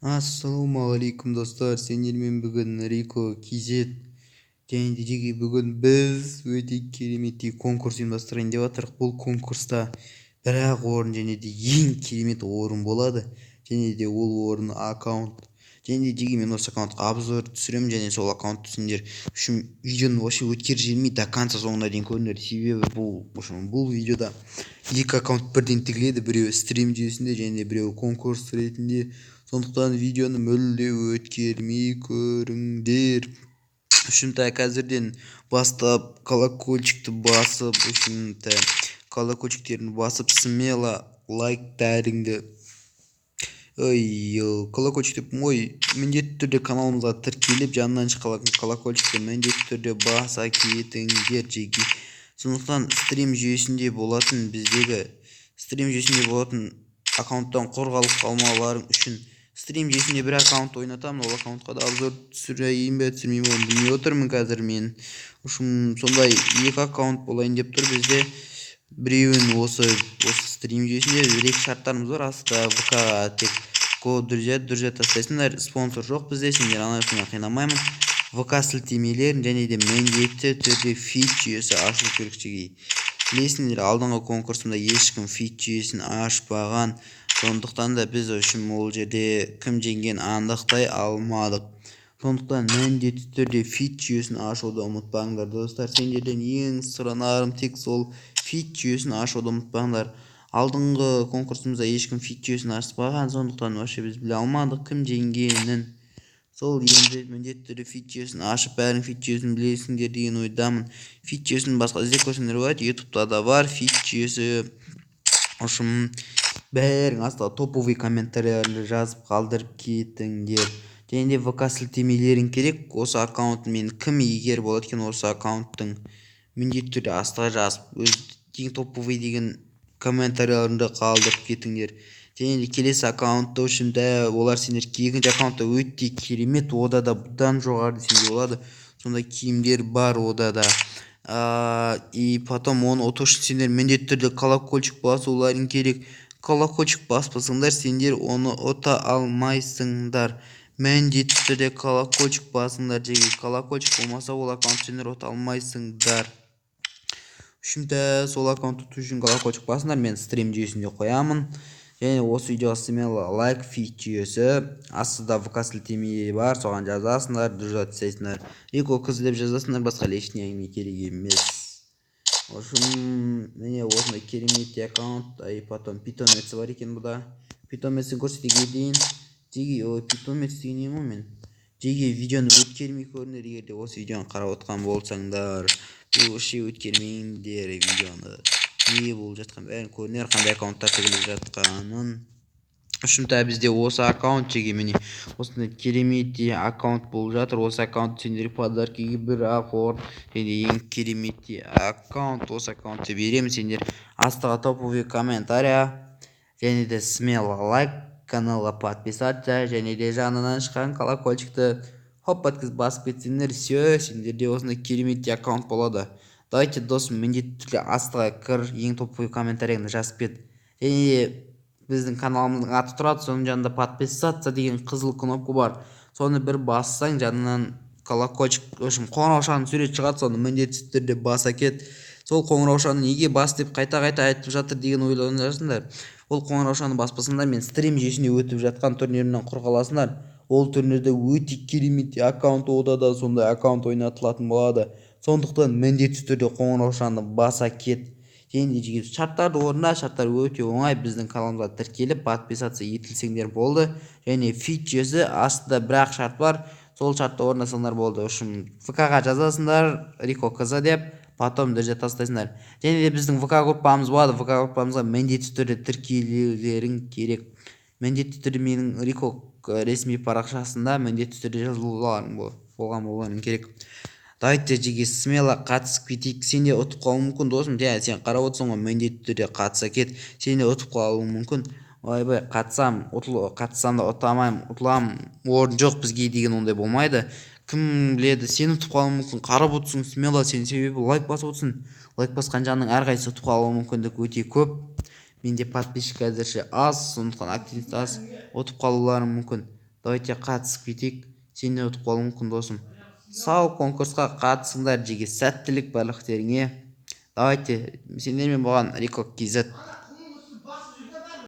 Ассалаумағалейкум достар, сендермен бүгін Рико KZ және де жеке бүгін біз өте керемет конкурс ұйымдастырайын деп жатырмық. Бұл конкурста бір-ақ орын және де ең керемет орын болады. Және де ол орын аккаунт. Және де жеке мен осы аккаунтқа обзор түсіремін және сол аккаунтты сендер үшін видеоны вообще өткер желмей до конца соңына дейін көріңдер. Себебі бұл видеода екі аккаунт бірден тігіледі, біреуі стрим жүйесінде және біреуі конкурс ретінде. Сондықтан видеоны мүлде өткермей көріңдер. Үшінті қазірден бастап колокольчикті басып, колокольчиктерін басып, смело лайктарыңды колокольчик деп міндетті түрде каналымызға тіркеліп, жанынан шыққан колокольчикті міндетті түрде баса кетіңдер жеке. Сондықтан стрим жүйесінде болатын аккаунттан қорғалып қалмауларың үшін стрим жүйесінде бір аккаунт ойнатамын, ол аккаунтқа да обзор түсірейін бе түсірмеймін оны білмей отырмын қазір мен. Сондай екі аккаунт болайын деп тұр бізде. Біреуін осы стрим жүйесінде бір-екі шарттарымыз бар. Астында ВК-ға тек код друзья тастайсыңдар, спонсор жоқ бізде, сендер анасына қинамаймын. ВК сілтемелерін және де міндетті түрде фит жүйесі ашу керек жеке. Білесіңдер, алдыңғы конкурсымда ешкім фит жүйесін ашпаған. Сондықтан да біз үшін ол жерде кім жеңген анықтай алмадық. Сондықтан міндетті түрде фит жүйесін ашуды ұмытпаңдар достар. Сендерден ең сұранарым тек сол фит жүйесін ашуды ұмытпаңдар. Алдыңғы конкурсымызда ешкім фит жүйесін ашпаған, сондықтан вообще біз біле алмадық кім жеңгенін. Сол енді міндетті түрде фит жүйесін ашып, бәрің фит жүйесін білесіңдер деген ойдамын. Фит жүйесін басқа іздеп көрсеңдер болады, ютубта да бар фит жүйесі. Бәрің астына топовый комментарийлерді жазып қалдырып кетіңдер. Және де ВК сілтемелерің керек. Осы аккаунттың мен кім егер болады екен, осы аккаунттың міндетті түрде астына жазып, ең топовый деген комментарийлерді қалдырып кетіңдер. Және де келесі аккаунтты олар сендер екінші аккаунтта өте керемет, ода да бұдан жоғары десеңде болады. Сондай киімдер бар ода да. И потом оны ұту үшін сендер міндетті түрде колокольчик басуларың керек. Колокольчик баспасыңдар, сендер оны ұта алмайсыңдар. Міндетті түрде колокольчик басыңдар жеке. Колокольчик болмаса ол аккаунт сендер ұта алмайсыңдар. Сол аккаунт ұту үшін колокольчик басыңдар, мен стрим жүйесінде қоямын. Және осы видеоға смело лайк фит жүйесі, астында ВК сілтеме бар, соған жазасыңдар, друзья тастайсыңдар. Рико KZ деп жазасыңдар, басқа ештеңе керек емес. Міне осындай керемет аккаунт, потом питомец бар екен бұда. Питомецін көрсете дейін. Питомец деген ем мен. Жеге видеоны өткермей көріңдер, егер де осы видеоны қарап отқан болсаңдар. Өткермеңдер видеоны. Не болып жатқан бәрін көріңдер, қандай аккаунттар тігіліп жатқанын. Бізде осы аккаунт жеге, міне осындай керемет аккаунт болып жатыр. Осы аккаунт сендер подаркиге бір-ақ орын және ең керемет аккаунт. Осы аккаунтты беремін, сендер астыға топовый комментария және де смело лайк, каналға подписаться және де жанынан шыққан колокольчикті подкаст басып кетсеңдер, сендерде осындай керемет аккаунт болады. Давайте досым, міндетті түрде астыға кір, ең топовый комментарияңды жазып кет. Және де біздің каналымыздың аты тұрады, соның жанында подписаться деген қызыл кнопка бар. Соны бір бассаң, жанынан колокольчик қоңыраушаның сурет шығады, соны міндетті түрде баса кет. Сол қоңыраушаны неге бас деп қайта-қайта айтып жатыр деген ойланасыңдар. Ол қоңыраушаны баспасаңдар, мен стрим жүйесінде өтіп жатқан турнирінен құр қаласыңдар. Ол турнирде өте керемет аккаунт, ода да сондай аккаунт ойнатылатын болады. Сондықтан міндетті түрде қоңыраушаны баса кет. Және де шарттарды орында, шарттар өте оңай. Біздің каналымызға тіркеліп подписаться етілсеңдер болды. Және фит жүйесі астында бір-ақ шарт бар, сол шартты орындасаңдар болды. ВК-ға жазасыңдар Рико KZ деп, потом друзья тастайсыңдар. Және де біздің ВК группамыз болады, ВК группамызға міндетті түрде тіркелулерің керек. Міндетті түрде менің Рико ресми парақшасында міндетті түрде жазылуларың болған керек. Давайте жеге смело қатысып кетейік. Сен де ұтып қалуың мүмкін досым. Сен қарап отырсың ғой, міндетті түрде қатыса кет. Сен де ұтып қалуың мүмкін. Ойбай, қатысам да ұтамаймын, ұтыламын, орын жоқ бізге деген ондай болмайды. Кім біледі, сен ұтып қалуың мүмкін. Қарап отырсың смело, сен себебі лайк басып отырсың. Лайк басқан жанның әрқайсысы ұтып қалуы мүмкіндік өте көп. Менде подписчик әзірше аз, сондықтан активность аз, ұтып қалуларың мүмкін. Давайте қатысып кетейік. Сен де ұтып қалуың мүмкін досым. Сау, конкурсқа қатысыңдар, жеге сәттілік барлықтеріңе. Давайте сендермен болған Рикок KZ.